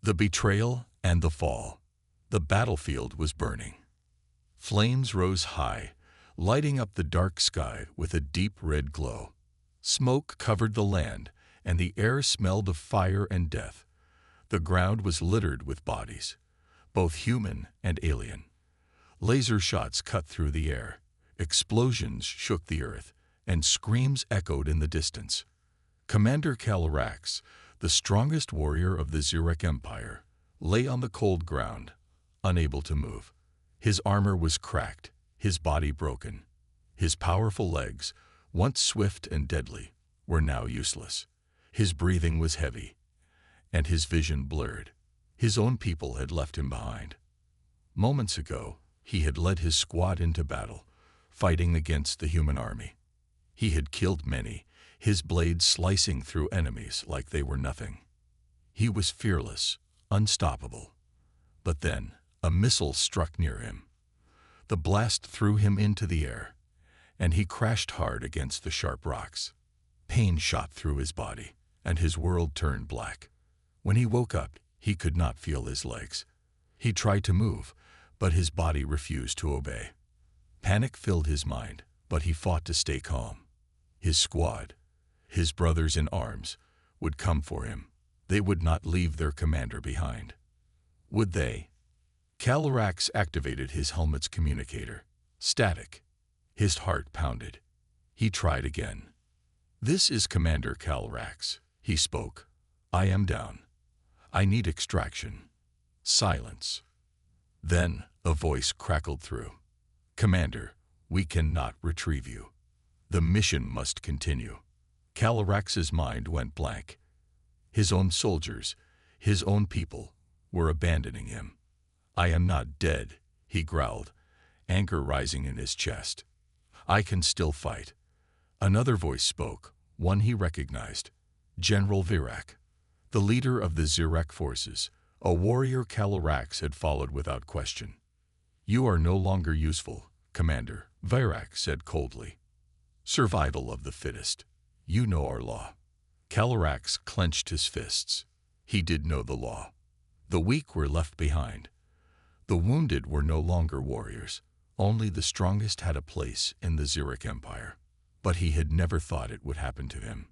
The betrayal and the fall. The battlefield was burning. Flames rose high, lighting up the dark sky with a deep red glow. Smoke covered the land, and the air smelled of fire and death. The ground was littered with bodies, both human and alien. Laser shots cut through the air, explosions shook the earth, and screams echoed in the distance. Commander Calyrax, the strongest warrior of the Zurek Empire, lay on the cold ground, unable to move. His armor was cracked, his body broken. His powerful legs, once swift and deadly, were now useless. His breathing was heavy, and his vision blurred. His own people had left him behind. Moments ago, he had led his squad into battle, fighting against the human army. He had killed many, his blades slicing through enemies like they were nothing. He was fearless, unstoppable. But then, a missile struck near him. The blast threw him into the air, and he crashed hard against the sharp rocks. Pain shot through his body, and his world turned black. When he woke up, he could not feel his legs. He tried to move, but his body refused to obey. Panic filled his mind, but he fought to stay calm. His squad, his brothers in arms, would come for him. They would not leave their commander behind. Would they? Calyrax activated his helmet's communicator. Static. His heart pounded. He tried again. "This is Commander Calyrax," he spoke. "I am down. I need extraction." Silence. Then a voice crackled through. "Commander, we cannot retrieve you. The mission must continue." Calyrax's mind went blank. His own soldiers, his own people, were abandoning him. "I am not dead," he growled, anger rising in his chest. "I can still fight." Another voice spoke, one he recognized. General Virak, the leader of the Zurek forces, a warrior Calyrax had followed without question. "You are no longer useful, Commander," Virak said coldly. "Survival of the fittest. You know our law." Calyrax clenched his fists. He did know the law. The weak were left behind. The wounded were no longer warriors. Only the strongest had a place in the Zurek Empire. But he had never thought it would happen to him.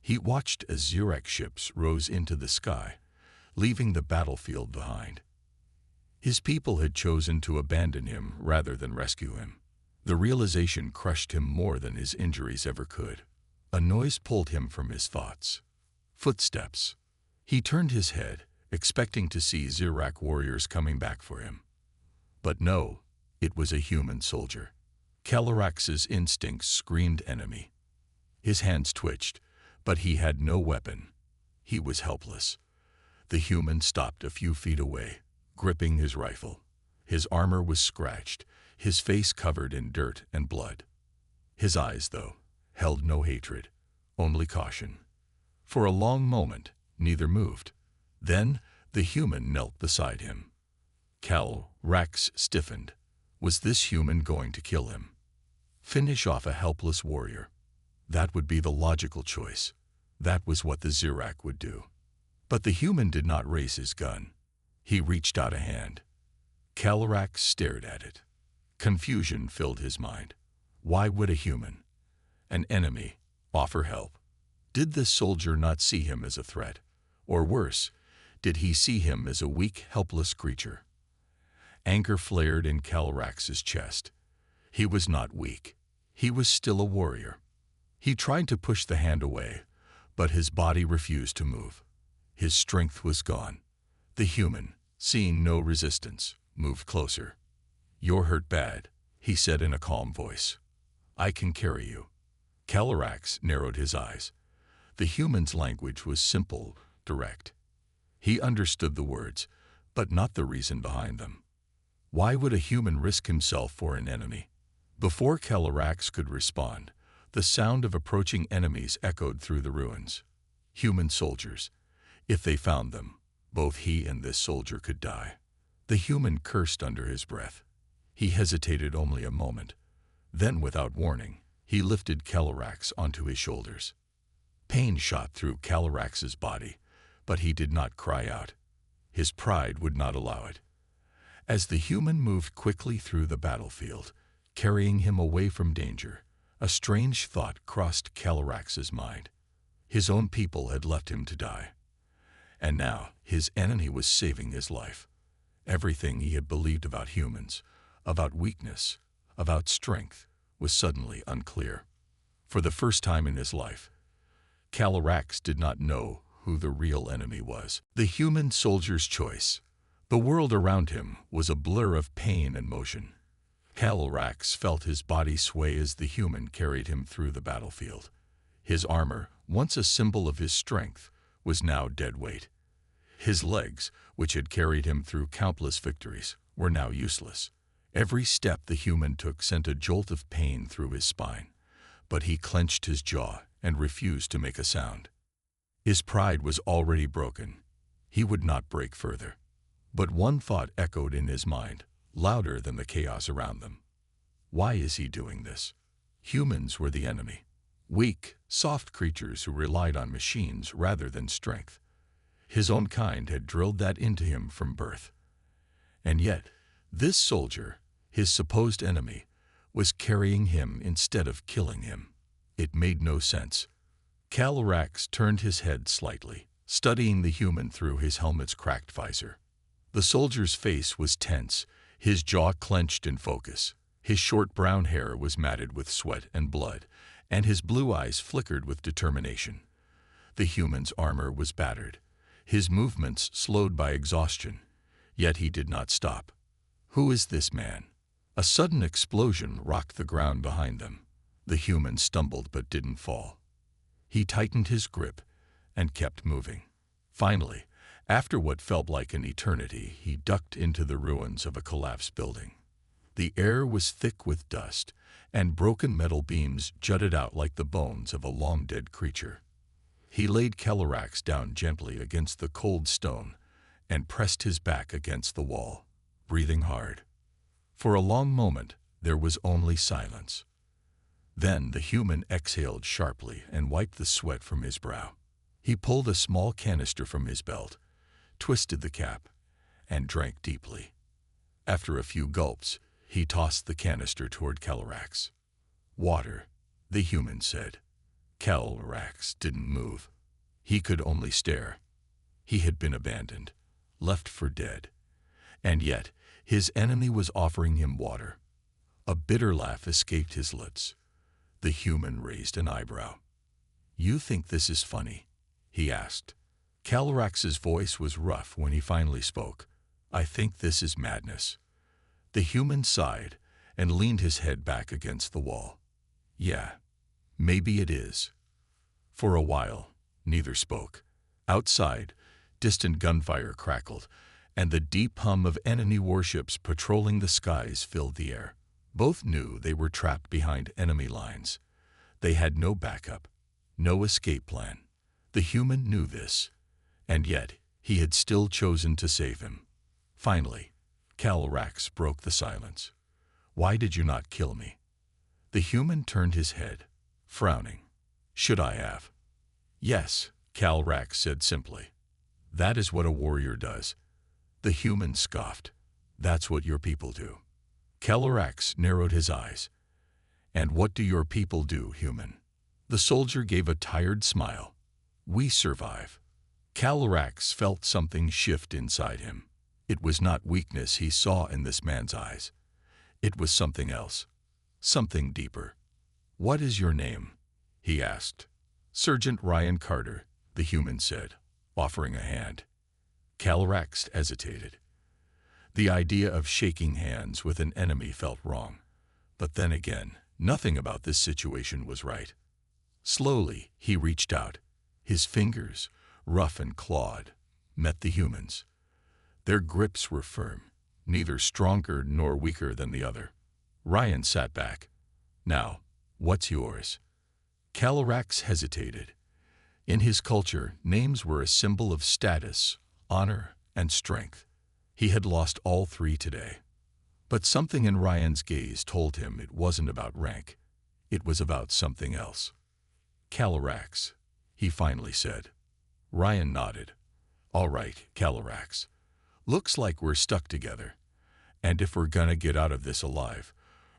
He watched as Zurek ships rose into the sky, leaving the battlefield behind. His people had chosen to abandon him rather than rescue him. The realization crushed him more than his injuries ever could. A noise pulled him from his thoughts. Footsteps. He turned his head, expecting to see Zurek warriors coming back for him. But no, it was a human soldier. Calyrax's instincts screamed enemy. His hands twitched, but he had no weapon. He was helpless. The human stopped a few feet away, gripping his rifle. His armor was scratched, his face covered in dirt and blood. His eyes, though, held no hatred, only caution. For a long moment, neither moved. Then, the human knelt beside him. Calyrax stiffened. Was this human going to kill him? Finish off a helpless warrior? That would be the logical choice. That was what the Zurek would do. But the human did not raise his gun. He reached out a hand. Calyrax stared at it. Confusion filled his mind. Why would a human, an enemy, offer help? Did this soldier not see him as a threat? Or worse, did he see him as a weak, helpless creature? Anger flared in Calyrax's chest. He was not weak. He was still a warrior. He tried to push the hand away, but his body refused to move. His strength was gone. The human, seeing no resistance, moved closer. "You're hurt bad," he said in a calm voice. "I can carry you." Calyrax narrowed his eyes. The human's language was simple, direct. He understood the words, but not the reason behind them. Why would a human risk himself for an enemy? Before Calyrax could respond, the sound of approaching enemies echoed through the ruins. Human soldiers. If they found them, both he and this soldier could die. The human cursed under his breath. He hesitated only a moment. Then, without warning, he lifted Calyrax onto his shoulders. Pain shot through Calyrax's body, but he did not cry out. His pride would not allow it. As the human moved quickly through the battlefield, carrying him away from danger, a strange thought crossed Calarax's mind. His own people had left him to die. And now his enemy was saving his life. Everything he had believed about humans, about weakness, about strength, was suddenly unclear. For the first time in his life, Calarax did not know who the real enemy was. The human soldier's choice. The world around him was a blur of pain and motion. Calarax felt his body sway as the human carried him through the battlefield. His armor, once a symbol of his strength, was now dead weight. His legs, which had carried him through countless victories, were now useless. Every step the human took sent a jolt of pain through his spine, but he clenched his jaw and refused to make a sound. His pride was already broken. He would not break further. But one thought echoed in his mind, louder than the chaos around them. Why is he doing this? Humans were the enemy. Weak, soft creatures who relied on machines rather than strength. His own kind had drilled that into him from birth. And yet, this soldier, his supposed enemy, was carrying him instead of killing him. It made no sense. Calarax turned his head slightly, studying the human through his helmet's cracked visor. The soldier's face was tense, his jaw clenched in focus. His short brown hair was matted with sweat and blood, and his blue eyes flickered with determination. The human's armor was battered, his movements slowed by exhaustion, yet he did not stop. Who is this man? A sudden explosion rocked the ground behind them. The human stumbled but didn't fall. He tightened his grip and kept moving. Finally, after what felt like an eternity, he ducked into the ruins of a collapsed building. The air was thick with dust, and broken metal beams jutted out like the bones of a long-dead creature. He laid Calarax down gently against the cold stone and pressed his back against the wall, breathing hard. For a long moment, there was only silence. Then the human exhaled sharply and wiped the sweat from his brow. He pulled a small canister from his belt, twisted the cap, and drank deeply. After a few gulps, he tossed the canister toward Calarax. "Water," the human said. Calarax didn't move. He could only stare. He had been abandoned, left for dead. And yet, his enemy was offering him water. A bitter laugh escaped his lips. The human raised an eyebrow. "You think this is funny?" he asked. Calarax's voice was rough when he finally spoke. "I think this is madness." The human sighed and leaned his head back against the wall. "Yeah, maybe it is." For a while, neither spoke. Outside, distant gunfire crackled, and the deep hum of enemy warships patrolling the skies filled the air. Both knew they were trapped behind enemy lines. They had no backup, no escape plan. The human knew this, and yet he had still chosen to save him. Finally, Calarax broke the silence. "Why did you not kill me?" The human turned his head, frowning. "Should I have?" "Yes," Calarax said simply. "That is what a warrior does." The human scoffed. "That's what your people do." Calarax narrowed his eyes. "And what do your people do, human?" The soldier gave a tired smile. "We survive." Calarax felt something shift inside him. It was not weakness he saw in this man's eyes. It was something else, something deeper. "What is your name?" he asked. "Sergeant Ryan Carter," the human said, offering a hand. Calarax hesitated. The idea of shaking hands with an enemy felt wrong. But then again, nothing about this situation was right. Slowly, he reached out. His fingers, rough and clawed, met the human's. Their grips were firm, neither stronger nor weaker than the other. Ryan sat back. "Now, what's yours?" Calarax hesitated. In his culture, names were a symbol of status, honor, and strength. He had lost all three today. But something in Ryan's gaze told him it wasn't about rank. It was about something else. "Calarax," he finally said. Ryan nodded. "All right, Calarax. Looks like we're stuck together. And if we're gonna get out of this alive,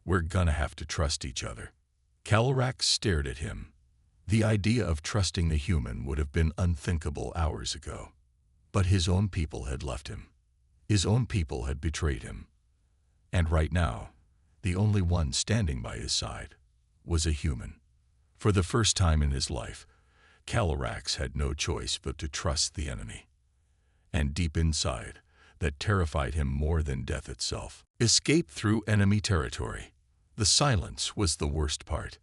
we're gonna have to trust each other. Calrax stared at him. The idea of trusting the human would have been unthinkable hours ago. But his own people had left him. His own people had betrayed him. And right now, the only one standing by his side was a human. For the first time in his life, Calrax had no choice but to trust the enemy. And deep inside, that terrified him more than death itself. Escape through enemy territory. The silence was the worst part.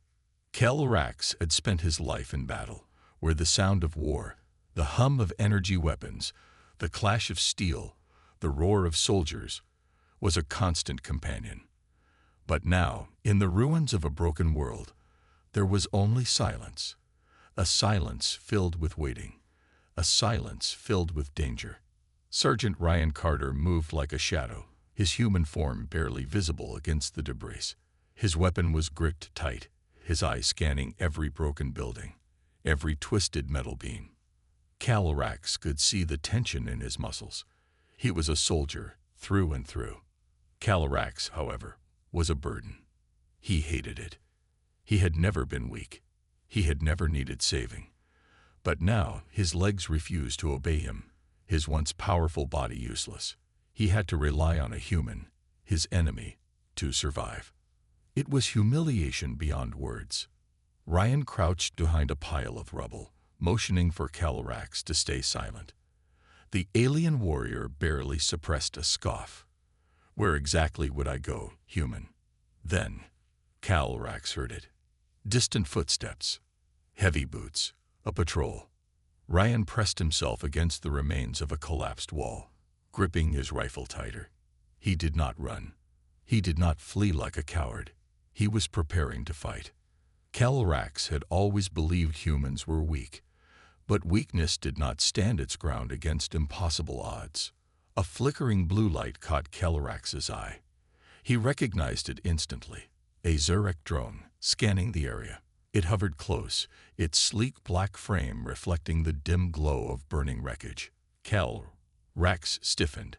Calrax had spent his life in battle, where the sound of war, the hum of energy weapons, the clash of steel, the roar of soldiers, was a constant companion. But now, in the ruins of a broken world, there was only silence. A silence filled with waiting. A silence filled with danger. Sergeant Ryan Carter moved like a shadow, his human form barely visible against the debris. His weapon was gripped tight, his eyes scanning every broken building, every twisted metal beam. Calrax could see the tension in his muscles. He was a soldier, through and through. Calrax, however, was a burden. He hated it. He had never been weak. He had never needed saving. But now his legs refused to obey him, his once powerful body useless. He had to rely on a human, his enemy, to survive. It was humiliation beyond words. Ryan crouched behind a pile of rubble, motioning for Calrax to stay silent. The alien warrior barely suppressed a scoff. Where exactly would I go, human? Then, Calrax heard it. Distant footsteps, heavy boots, a patrol. Ryan pressed himself against the remains of a collapsed wall, gripping his rifle tighter. He did not run. He did not flee like a coward. He was preparing to fight. Calrax had always believed humans were weak, but weakness did not stand its ground against impossible odds. A flickering blue light caught Calrax's eye. He recognized it instantly. A Zurek drone, scanning the area. It hovered close, its sleek black frame reflecting the dim glow of burning wreckage. Calrax stiffened.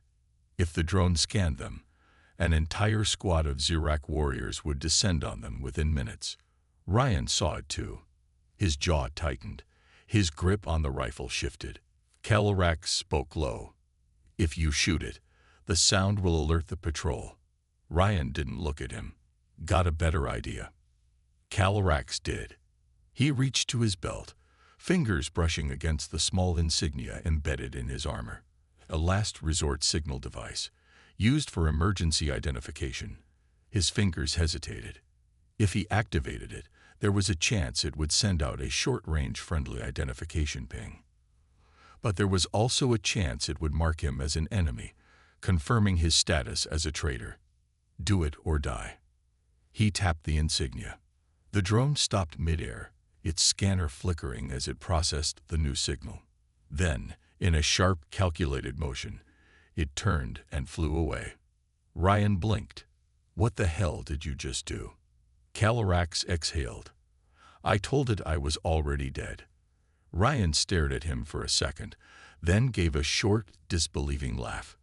If the drone scanned them, an entire squad of Zurek warriors would descend on them within minutes. Ryan saw it too. His jaw tightened. His grip on the rifle shifted. Calrax spoke low. "If you shoot it, the sound will alert the patrol." Ryan didn't look at him. Got a better idea. Calrax did. He reached to his belt, fingers brushing against the small insignia embedded in his armor. A last resort signal device, used for emergency identification. His fingers hesitated. If he activated it, there was a chance it would send out a short-range friendly identification ping. But there was also a chance it would mark him as an enemy, confirming his status as a traitor. Do it or die. He tapped the insignia. The drone stopped midair, its scanner flickering as it processed the new signal. Then, in a sharp, calculated motion, it turned and flew away. Ryan blinked. What the hell did you just do? Calrax exhaled. I told it I was already dead. Ryan stared at him for a second, then gave a short, disbelieving laugh.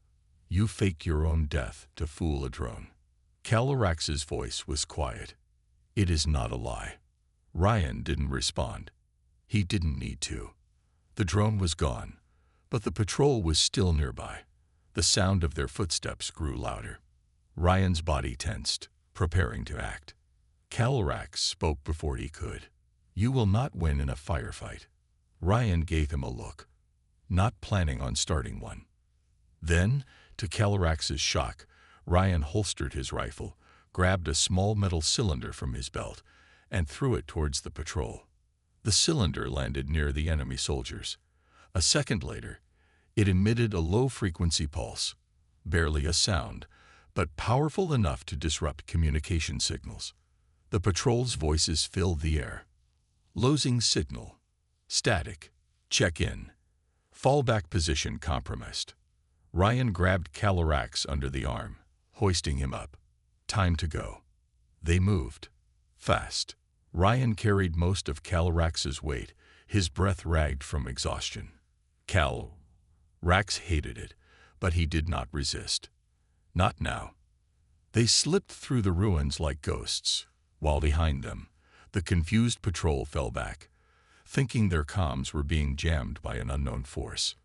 You fake your own death to fool a drone. Calrax's voice was quiet. It is not a lie. Ryan didn't respond. He didn't need to. The drone was gone, but the patrol was still nearby. The sound of their footsteps grew louder. Ryan's body tensed, preparing to act. Calrax spoke before he could. You will not win in a firefight. Ryan gave him a look, not planning on starting one. Then, to Calrax's shock, Ryan holstered his rifle, grabbed a small metal cylinder from his belt, and threw it towards the patrol. The cylinder landed near the enemy soldiers. A second later, it emitted a low-frequency pulse, barely a sound, but powerful enough to disrupt communication signals. The patrol's voices filled the air. Losing signal. Static. Check in. Fallback position compromised. Ryan grabbed Calrax under the arm, hoisting him up. Time to go. They moved. Fast. Ryan carried most of Calrax's weight, his breath ragged from exhaustion. Calrax hated it, but he did not resist. Not now. They slipped through the ruins like ghosts, while behind them, the confused patrol fell back, thinking their comms were being jammed by an unknown force.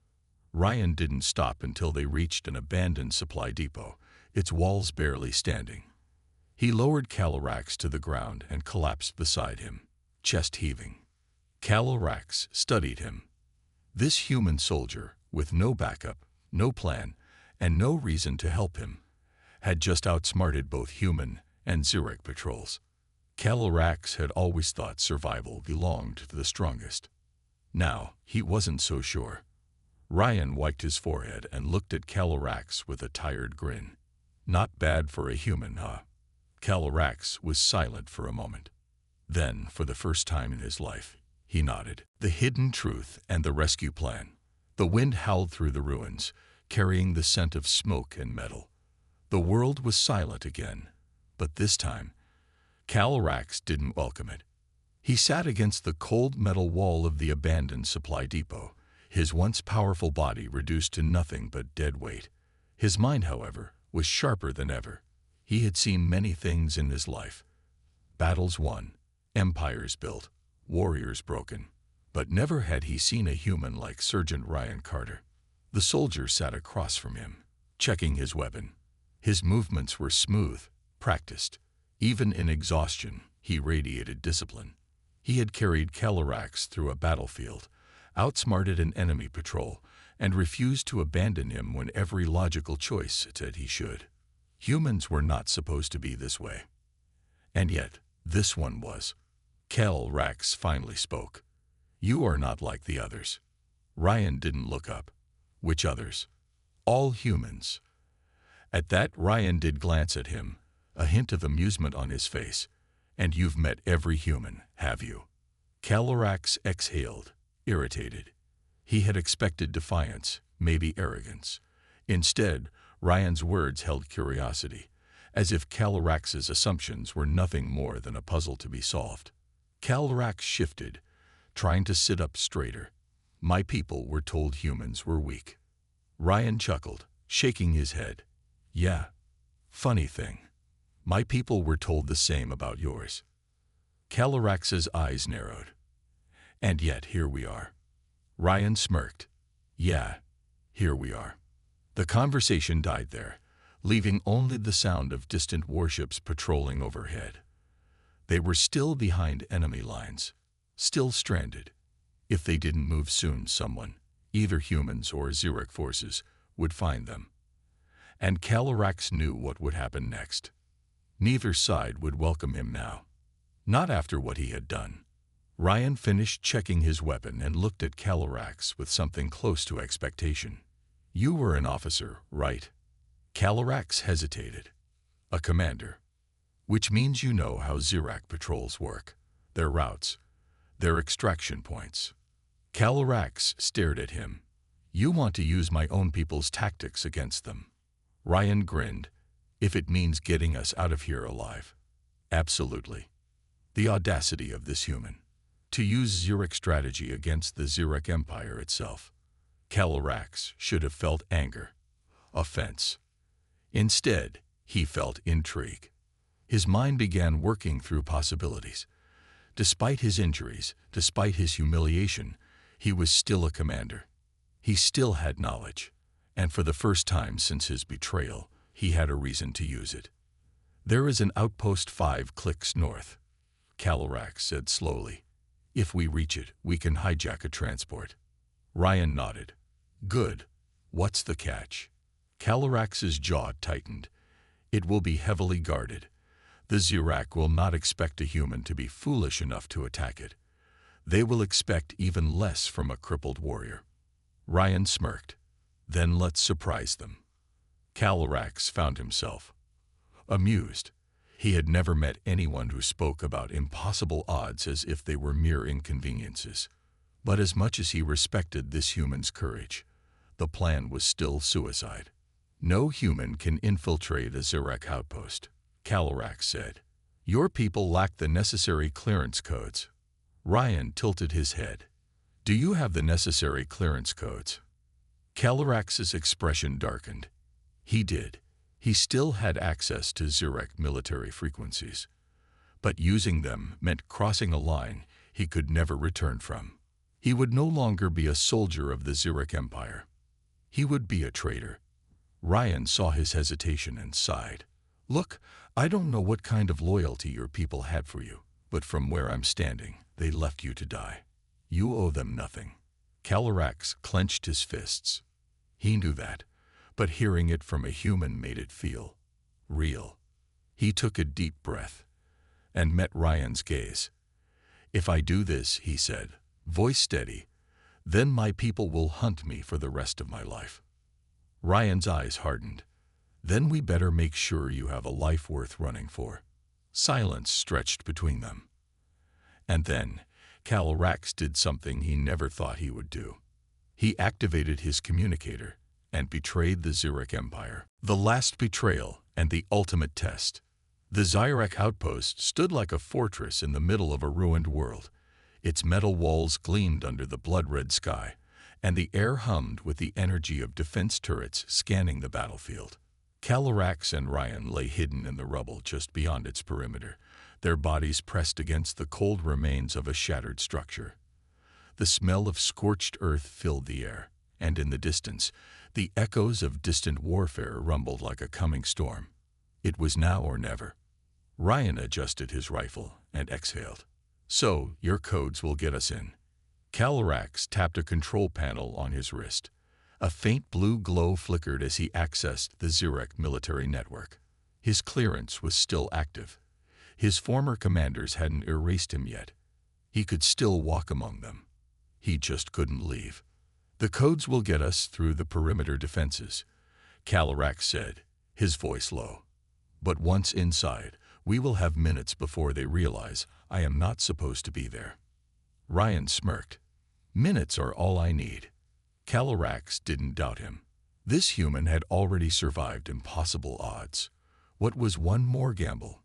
Ryan didn't stop until they reached an abandoned supply depot, its walls barely standing. He lowered Calyrax to the ground and collapsed beside him, chest heaving. Calyrax studied him. This human soldier, with no backup, no plan, and no reason to help him, had just outsmarted both human and Zurich patrols. Calyrax had always thought survival belonged to the strongest. Now, he wasn't so sure. Ryan wiped his forehead and looked at Calyrax with a tired grin. Not bad for a human, huh? Calyrax was silent for a moment. Then, for the first time in his life, he nodded. The hidden truth and the rescue plan. The wind howled through the ruins, carrying the scent of smoke and metal. The world was silent again, but this time, Calyrax didn't welcome it. He sat against the cold metal wall of the abandoned supply depot, his once powerful body reduced to nothing but dead weight. His mind, however, was sharper than ever. He had seen many things in his life. Battles won, empires built, warriors broken. But never had he seen a human like Sergeant Ryan Carter. The soldier sat across from him, checking his weapon. His movements were smooth, practiced. Even in exhaustion, he radiated discipline. He had carried Calyrax through a battlefield, outsmarted an enemy patrol, and refused to abandon him when every logical choice said he should. Humans were not supposed to be this way. And yet, this one was. Calyrax finally spoke. "You are not like the others." Ryan didn't look up. Which others? All humans. At that, Ryan did glance at him, a hint of amusement on his face. "And you've met every human, have you?" Calyrax exhaled, irritated. He had expected defiance, maybe arrogance. Instead, Ryan's words held curiosity, as if Calyrax's assumptions were nothing more than a puzzle to be solved. Calyrax shifted, trying to sit up straighter. "My people were told humans were weak." Ryan chuckled, shaking his head. "Yeah, funny thing. My people were told the same about yours." Calyrax's eyes narrowed. "And yet here we are." Ryan smirked. "Yeah, here we are." The conversation died there, leaving only the sound of distant warships patrolling overhead. They were still behind enemy lines, still stranded. If they didn't move soon, someone, either humans or Zurich forces, would find them. And Calyrax knew what would happen next. Neither side would welcome him now. Not after what he had done. Ryan finished checking his weapon and looked at Calyrax with something close to expectation. "You were an officer, right?" Calyrax hesitated. "A commander. Which means you know how Zurich patrols work, their routes, their extraction points." Calyrax stared at him. "You want to use my own people's tactics against them." Ryan grinned. "If it means getting us out of here alive." "Absolutely." The audacity of this human. To use Zurich strategy against the Zurich Empire itself. Calyrax should have felt anger, offense. Instead, he felt intrigue. His mind began working through possibilities. Despite his injuries, despite his humiliation, he was still a commander. He still had knowledge, and for the first time since his betrayal, he had a reason to use it. "There is an outpost 5 clicks north," Calyrax said slowly. "If we reach it, we can hijack a transport." Ryan nodded. "Good. What's the catch?" Calyrax's jaw tightened. "It will be heavily guarded. The Zurich will not expect a human to be foolish enough to attack it. They will expect even less from a crippled warrior." Ryan smirked. "Then let's surprise them." Calyrax found himself amused. He had never met anyone who spoke about impossible odds as if they were mere inconveniences. But as much as he respected this human's courage, the plan was still suicide. "No human can infiltrate a Zurich outpost," Calyrax said. "Your people lack the necessary clearance codes." Ryan tilted his head. "Do you have the necessary clearance codes?" Calarax's expression darkened. He did. He still had access to Zurich military frequencies. But using them meant crossing a line he could never return from. He would no longer be a soldier of the Zurich Empire. He would be a traitor. Ryan saw his hesitation and sighed. Look, I don't know what kind of loyalty your people had for you, but from where I'm standing, they left you to die. You owe them nothing. Calarax clenched his fists. He knew that, but hearing it from a human made it feel real. He took a deep breath and met Ryan's gaze. If I do this, he said, voice steady, then my people will hunt me for the rest of my life. Ryan's eyes hardened. Then we better make sure you have a life worth running for. Silence stretched between them. And then, Calarax did something he never thought he would do. He activated his communicator and betrayed the Zurich Empire. The last betrayal and the ultimate test. The Zurich outpost stood like a fortress in the middle of a ruined world. Its metal walls gleamed under the blood-red sky, and the air hummed with the energy of defense turrets scanning the battlefield. Calarax and Ryan lay hidden in the rubble just beyond its perimeter, their bodies pressed against the cold remains of a shattered structure. The smell of scorched earth filled the air, and in the distance, the echoes of distant warfare rumbled like a coming storm. It was now or never. Ryan adjusted his rifle and exhaled. So, your codes will get us in. Calarax tapped a control panel on his wrist. A faint blue glow flickered as he accessed the Zurich military network. His clearance was still active. His former commanders hadn't erased him yet. He could still walk among them. He just couldn't leave. The codes will get us through the perimeter defenses, Calarax said, his voice low. But once inside, we will have minutes before they realize I am not supposed to be there. Ryan smirked. Minutes are all I need. Calarax didn't doubt him. This human had already survived impossible odds. What was one more gamble?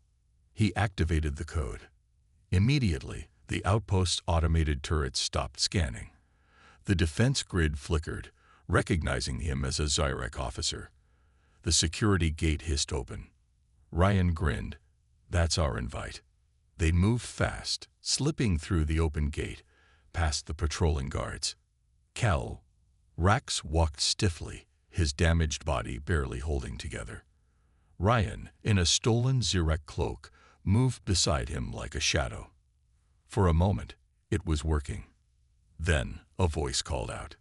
He activated the code. Immediately, the outpost's automated turrets stopped scanning. The defense grid flickered, recognizing him as a Zurich officer. The security gate hissed open. Ryan grinned. That's our invite. They moved fast, slipping through the open gate, past the patrolling guards. Calarax walked stiffly, his damaged body barely holding together. Ryan, in a stolen Zurich cloak, moved beside him like a shadow. For a moment, it was working. Then, a voice called out,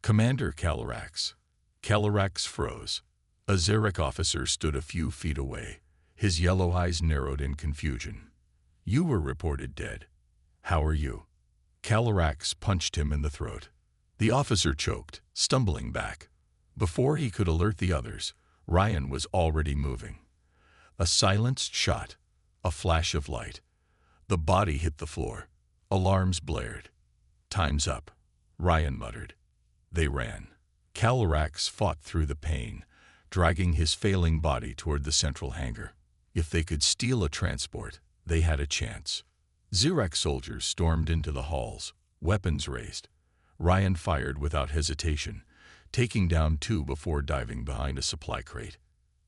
"Commander Calarax." Calarax froze. A Zurich officer stood a few feet away, his yellow eyes narrowed in confusion. "You were reported dead. How are you?" Calarax punched him in the throat. The officer choked, stumbling back. Before he could alert the others, Ryan was already moving. A silenced shot, a flash of light. The body hit the floor. Alarms blared. "Time's up," Ryan muttered. They ran. Calarax fought through the pain, dragging his failing body toward the central hangar. If they could steal a transport, they had a chance. Zurich soldiers stormed into the halls, weapons raised. Ryan fired without hesitation, taking down two before diving behind a supply crate.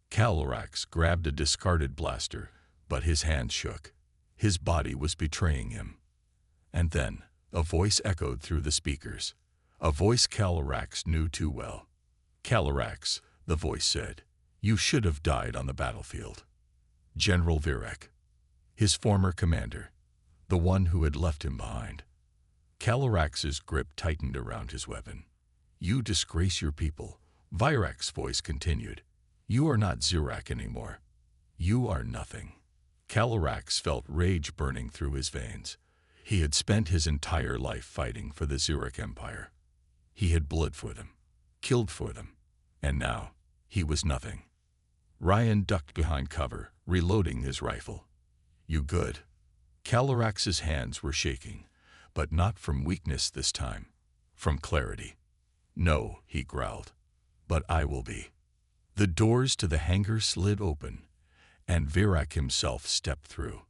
Calarax grabbed a discarded blaster, but his hands shook. His body was betraying him. And then, a voice echoed through the speakers. A voice Calarax knew too well. "Calarax," the voice said, "you should have died on the battlefield." General Virek, his former commander, the one who had left him behind. Calarax's grip tightened around his weapon. "You disgrace your people," Virek's voice continued. "You are not Zurich anymore. You are nothing." Calarax felt rage burning through his veins. He had spent his entire life fighting for the Zurich Empire. He had bled for them, killed for them, and now he was nothing. Ryan ducked behind cover, reloading his rifle. "You good?" Calarax's hands were shaking, but not from weakness this time, from clarity. "No," he growled, "but I will be." The doors to the hangar slid open, and Virek himself stepped through.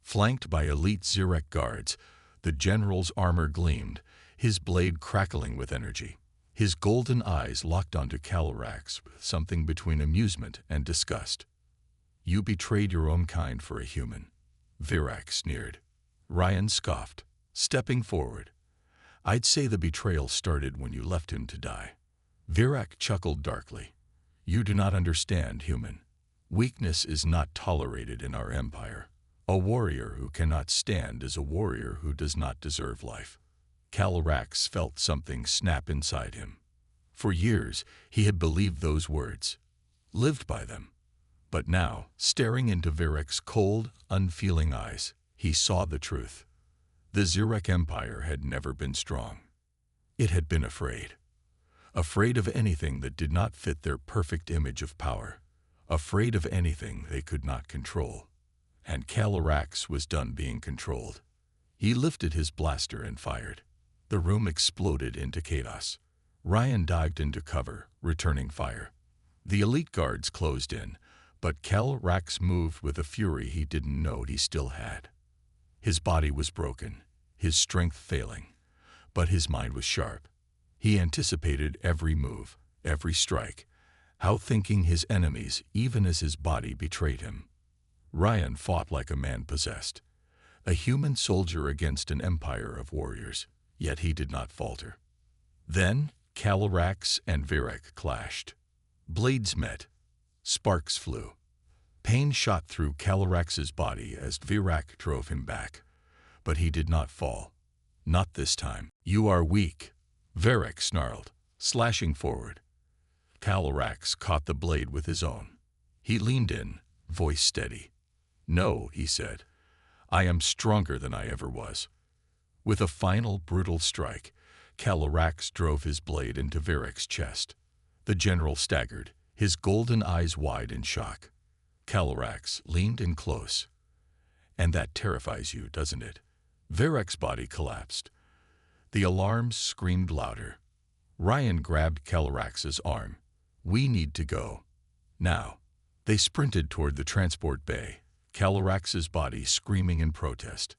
Flanked by elite Zurich guards, the general's armor gleamed, his blade crackling with energy. His golden eyes locked onto Calyrax with something between amusement and disgust. "You betrayed your own kind for a human," Virak sneered. Ryan scoffed, stepping forward. "I'd say the betrayal started when you left him to die." Virak chuckled darkly. "You do not understand, human. Weakness is not tolerated in our empire. A warrior who cannot stand is a warrior who does not deserve life." Calyrax felt something snap inside him. For years, he had believed those words, lived by them. But now, staring into Virak's cold, unfeeling eyes, he saw the truth. The Zirek Empire had never been strong. It had been afraid. Afraid of anything that did not fit their perfect image of power. Afraid of anything they could not control. And Calyrax was done being controlled. He lifted his blaster and fired. The room exploded into chaos. Ryan dived into cover, returning fire. The elite guards closed in, but Calyrax moved with a fury he didn't know he still had. His body was broken, his strength failing, but his mind was sharp. He anticipated every move, every strike, outthinking his enemies even as his body betrayed him. Ryan fought like a man possessed, a human soldier against an empire of warriors, yet he did not falter. Then Calyrax and Virak clashed. Blades met. Sparks flew. Pain shot through Calyrax's body as Virak drove him back. But he did not fall. Not this time. "You are weak," Virak snarled, slashing forward. Calyrax caught the blade with his own. He leaned in, voice steady. "No," he said. "I am stronger than I ever was." With a final, brutal strike, Calyrax drove his blade into Virak's chest. The general staggered, his golden eyes wide in shock. Calyrax leaned in close. "And that terrifies you, doesn't it?" Virak's body collapsed. The alarms screamed louder. Ryan grabbed Calyrax's arm. "We need to go. Now." They sprinted toward the transport bay, Calyrax's body screaming in protest.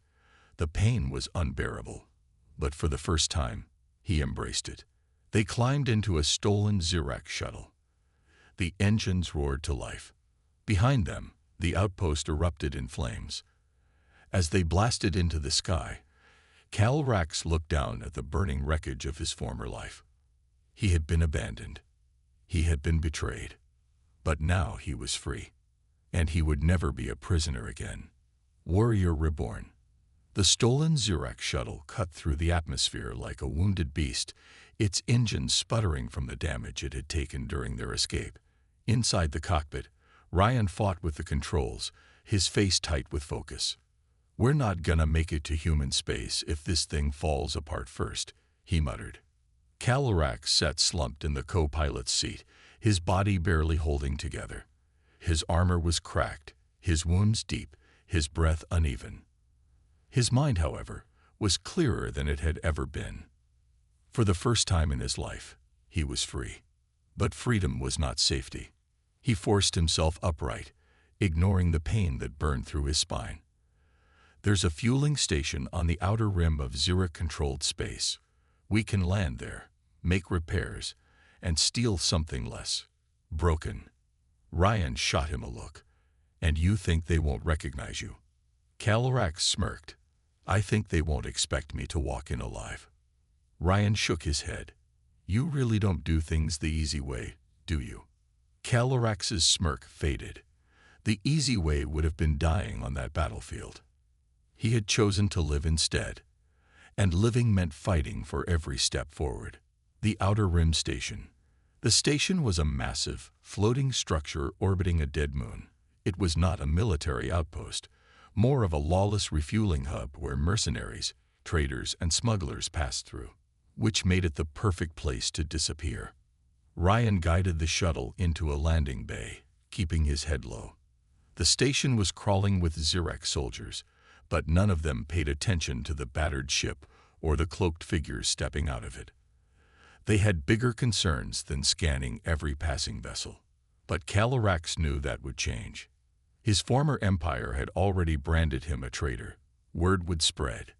The pain was unbearable, but for the first time, he embraced it. They climbed into a stolen Zirek shuttle. The engines roared to life. Behind them, the outpost erupted in flames. As they blasted into the sky, Calyrax looked down at the burning wreckage of his former life. He had been abandoned. He had been betrayed. But now he was free. And he would never be a prisoner again. Warrior reborn. The stolen Zirek shuttle cut through the atmosphere like a wounded beast, its engine sputtering from the damage it had taken during their escape. Inside the cockpit, Ryan fought with the controls, his face tight with focus. "We're not gonna make it to human space if this thing falls apart first," he muttered. Calyrax sat slumped in the co-pilot's seat, his body barely holding together. His armor was cracked, his wounds deep, his breath uneven. His mind, however, was clearer than it had ever been. For the first time in his life, he was free. But freedom was not safety. He forced himself upright, ignoring the pain that burned through his spine. "There's a fueling station on the outer rim of Zirek-controlled space. We can land there, make repairs, and steal something less broken." Ryan shot him a look. "And you think they won't recognize you?" Calyrax smirked. "I think they won't expect me to walk in alive." Ryan shook his head. "You really don't do things the easy way, do you?" Calyrax's smirk faded. The easy way would have been dying on that battlefield. He had chosen to live instead. And living meant fighting for every step forward. The Outer Rim Station. The station was a massive, floating structure orbiting a dead moon. It was not a military outpost, more of a lawless refueling hub where mercenaries, traders, and smugglers passed through, which made it the perfect place to disappear. Ryan guided the shuttle into a landing bay, keeping his head low. The station was crawling with Zirek soldiers, but none of them paid attention to the battered ship or the cloaked figures stepping out of it. They had bigger concerns than scanning every passing vessel. But Calyrax knew that would change. His former empire had already branded him a traitor. Word would spread.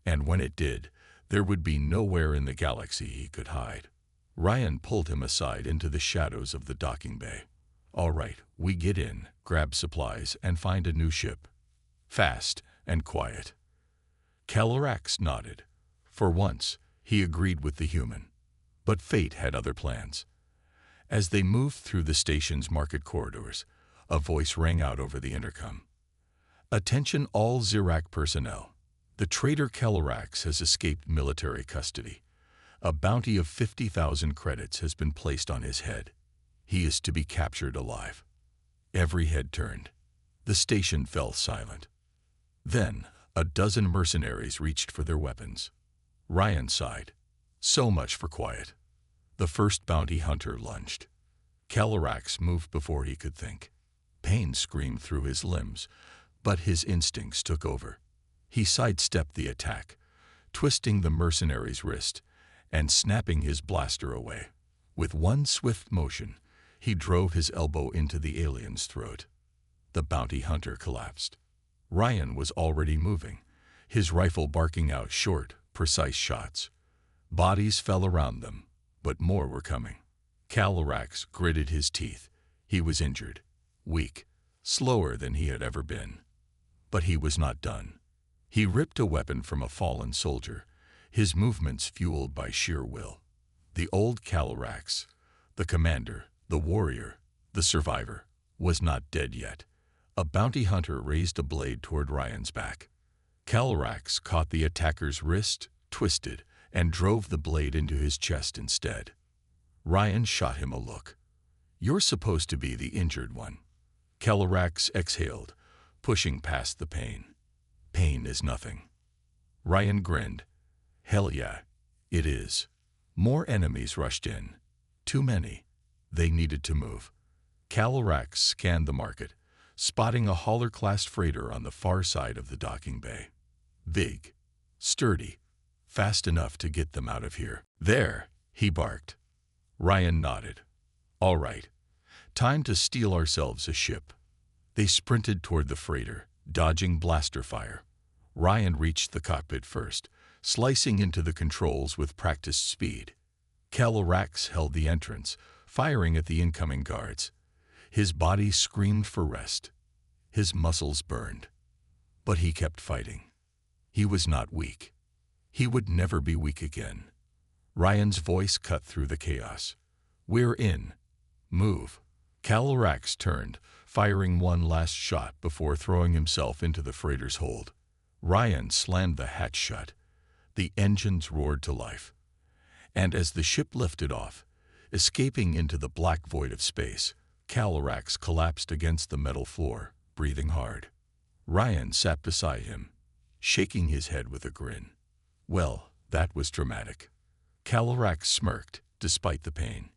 And when it did, there would be nowhere in the galaxy he could hide. Ryan pulled him aside into the shadows of the docking bay. "All right, we get in, grab supplies, and find a new ship. Fast and quiet." Calarax nodded. For once, he agreed with the human. But fate had other plans. As they moved through the station's market corridors, a voice rang out over the intercom. "Attention all Zirac personnel. The traitor Calarax has escaped military custody. A bounty of 50,000 credits has been placed on his head. He is to be captured alive." Every head turned. The station fell silent. Then, a dozen mercenaries reached for their weapons. Ryan sighed. So much for quiet. The first bounty hunter lunged. Calarax moved before he could think. Pain screamed through his limbs, but his instincts took over. He sidestepped the attack, twisting the mercenary's wrist and snapping his blaster away. With one swift motion, he drove his elbow into the alien's throat. The bounty hunter collapsed. Ryan was already moving, his rifle barking out short, precise shots. Bodies fell around them, but more were coming. Calarax gritted his teeth. He was injured, weak, slower than he had ever been. But he was not done. He ripped a weapon from a fallen soldier, his movements fueled by sheer will. The old Calarax, the commander, the warrior, the survivor, was not dead yet. A bounty hunter raised a blade toward Ryan's back. Calarax caught the attacker's wrist, twisted, and drove the blade into his chest instead. Ryan shot him a look. "You're supposed to be the injured one." Calarax exhaled, pushing past the pain. "Pain is nothing." Ryan grinned. "Hell yeah, it is." More enemies rushed in. Too many. They needed to move. Calarax scanned the market, spotting a hauler-class freighter on the far side of the docking bay. Big, sturdy, fast enough to get them out of here. "There," he barked. Ryan nodded. "All right, time to steal ourselves a ship." They sprinted toward the freighter, dodging blaster fire. Ryan reached the cockpit first, slicing into the controls with practiced speed. Calarax held the entrance, firing at the incoming guards. His body screamed for rest. His muscles burned. But he kept fighting. He was not weak. He would never be weak again. Ryan's voice cut through the chaos. "We're in. Move." Calarax turned, firing one last shot before throwing himself into the freighter's hold. Ryan slammed the hatch shut. The engines roared to life. And as the ship lifted off, escaping into the black void of space, Calarax collapsed against the metal floor, breathing hard. Ryan sat beside him, shaking his head with a grin. Well, that was dramatic. Calarax smirked, despite the pain.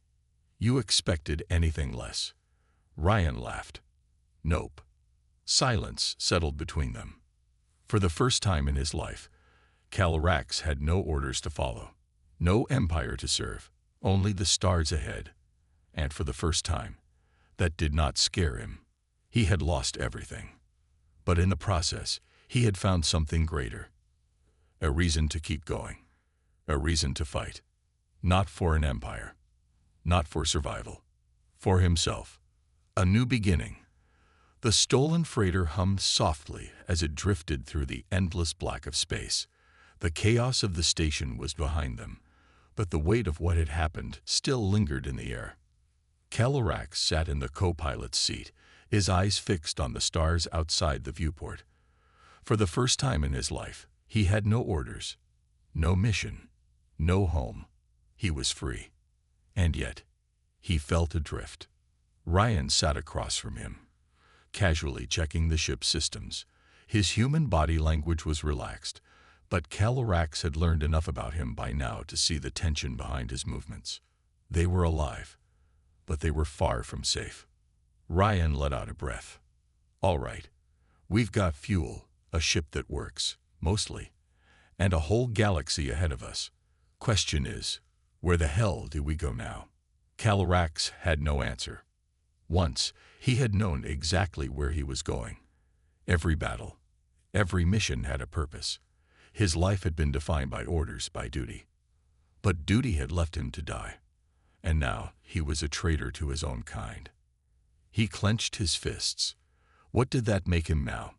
"You expected anything less." Ryan laughed. "Nope." Silence settled between them. For the first time in his life, Calarax had no orders to follow, no empire to serve, only the stars ahead. And for the first time, that did not scare him. He had lost everything. But in the process, he had found something greater. A reason to keep going. A reason to fight. Not for an empire. Not for survival. For himself. A new beginning. The stolen freighter hummed softly as it drifted through the endless black of space. The chaos of the station was behind them, but the weight of what had happened still lingered in the air. Calarax sat in the co-pilot's seat, his eyes fixed on the stars outside the viewport. For the first time in his life, he had no orders, no mission, no home. He was free. And yet, he felt adrift. Ryan sat across from him, casually checking the ship's systems. His human body language was relaxed, but Calarax had learned enough about him by now to see the tension behind his movements. They were alive, but they were far from safe. Ryan let out a breath. "All right, we've got fuel, a ship that works, mostly, and a whole galaxy ahead of us. Question is, where the hell do we go now?" Calarax had no answer. Once, he had known exactly where he was going. Every battle, every mission had a purpose. His life had been defined by orders, by duty. But duty had left him to die. And now he was a traitor to his own kind. He clenched his fists. What did that make him now?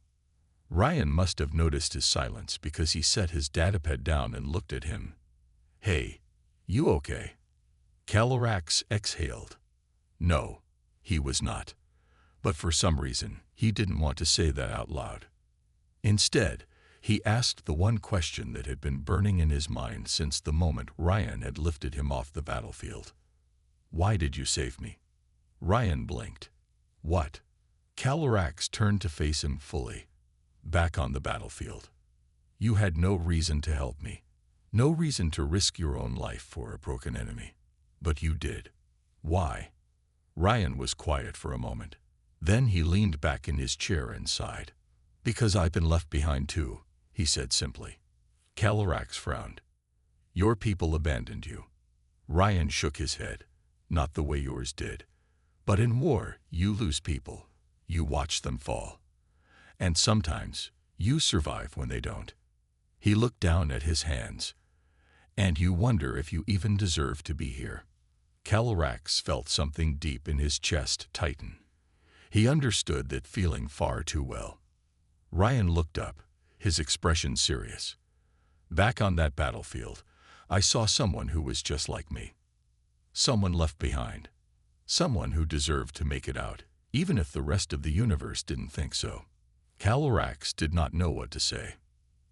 Ryan must have noticed his silence because he set his datapad down and looked at him. "Hey, you okay?" Calarax exhaled. No, he was not. But for some reason, he didn't want to say that out loud. Instead, he asked the one question that had been burning in his mind since the moment Ryan had lifted him off the battlefield. "Why did you save me?" Ryan blinked. "What?" Calarax turned to face him fully. "Back on the battlefield. You had no reason to help me. No reason to risk your own life for a broken enemy. But you did. Why?" Ryan was quiet for a moment. Then he leaned back in his chair and sighed. "Because I've been left behind too," he said simply. Calarax frowned. "Your people abandoned you." Ryan shook his head. "Not the way yours did. But in war, you lose people. You watch them fall. And sometimes, you survive when they don't." He looked down at his hands. "And you wonder if you even deserve to be here." Calarax felt something deep in his chest tighten. He understood that feeling far too well. Ryan looked up, his expression serious. "Back on that battlefield, I saw someone who was just like me. Someone left behind. Someone who deserved to make it out, even if the rest of the universe didn't think so." Calarax did not know what to say.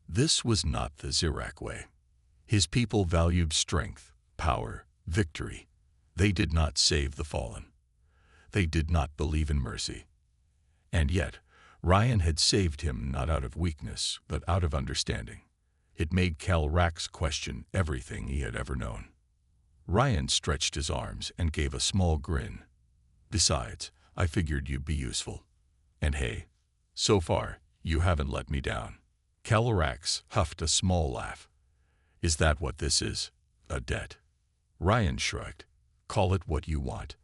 This was not the Zirak way. His people valued strength, power, victory. They did not save the fallen. They did not believe in mercy. And yet, Ryan had saved him not out of weakness, but out of understanding. It made Calarax question everything he had ever known. Ryan stretched his arms and gave a small grin. "Besides, I figured you'd be useful. And hey, so far, you haven't let me down." Calarax huffed a small laugh. "Is that what this is? A debt?" Ryan shrugged. "Call it what you want."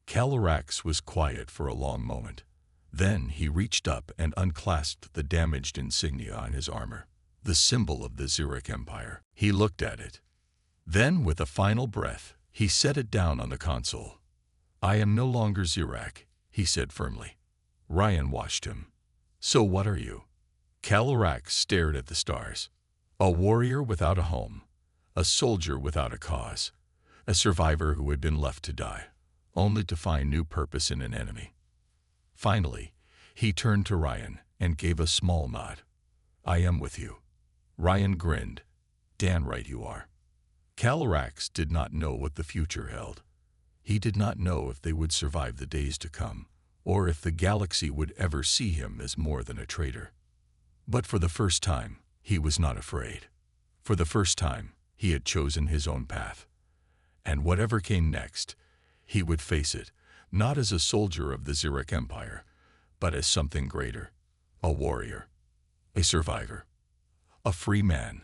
Calarax was quiet for a long moment. Then he reached up and unclasped the damaged insignia on his armor, the symbol of the Zirak Empire. He looked at it. Then, with a final breath, he set it down on the console. "I am no longer Zirak," he said firmly. Ryan watched him. "So what are you?" Calarax stared at the stars. "A warrior without a home, a soldier without a cause, a survivor who had been left to die, only to find new purpose in an enemy." Finally, he turned to Ryan and gave a small nod. "I am with you." Ryan grinned. "Damn right you are." Calarax did not know what the future held. He did not know if they would survive the days to come, or if the galaxy would ever see him as more than a traitor. But for the first time, he was not afraid. For the first time, he had chosen his own path. And whatever came next, he would face it, not as a soldier of the Zirak Empire, but as something greater, a warrior, a survivor, a free man.